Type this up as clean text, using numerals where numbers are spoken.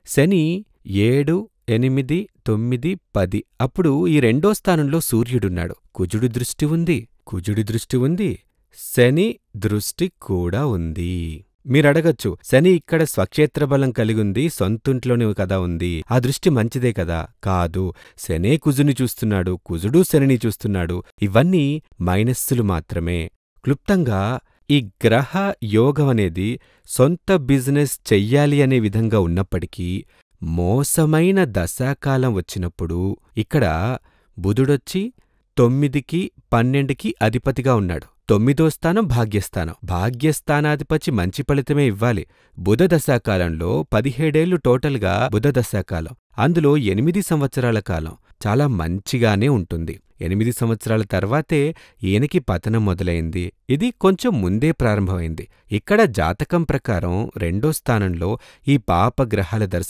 శని 7, 8, 9, 10 అప్పుడు ఈ రెండో స్థానంలో సూర్యుడున్నాడు. కుజుడి దృష్టి ఉంది. శని దృష్టి కూడా ఉంది. మీరడగచ్చు, శని ఇక్కడ స్వక్షేత్రబలం కలిగుంది, సొంతుంట్లోనే కదా ఉంది, ఆ దృష్టి మంచిదే కదా? కాదు, శనే కుజుని చూస్తున్నాడు, కుజుడు శనిని చూస్తున్నాడు. ఇవన్నీ మైనస్సులు మాత్రమే. క్లుప్తంగా ఈ గ్రహ యోగమనేది సొంత బిజినెస్ చెయ్యాలి అనే విధంగా ఉన్నప్పటికీ మోసమైన దశాకాలం వచ్చినప్పుడు ఇక్కడ బుధుడొచ్చి 9కి 12కి అధిపతిగా ఉన్నాడు. 9దో స్థానం భాగ్యస్థానం. భాగ్యస్థానాధిపతి మంచి ఫలితమే ఇవ్వాలి. బుధ దశాకాలంలో 17 ఏళ్లు టోటల్గా బుధ దశాకాలం. అందులో 8 సంవత్సరాల కాలం చాలా మంచిగానే ఉంటుంది. 8 సంవత్సరాల తర్వాతే ఈయనకి పతనం మొదలైంది. ఇది కొంచెం ముందే ప్రారంభమైంది. ఇక్కడ జాతకం ప్రకారం రెండో స్థానంలో ఈ పాపగ్రహాల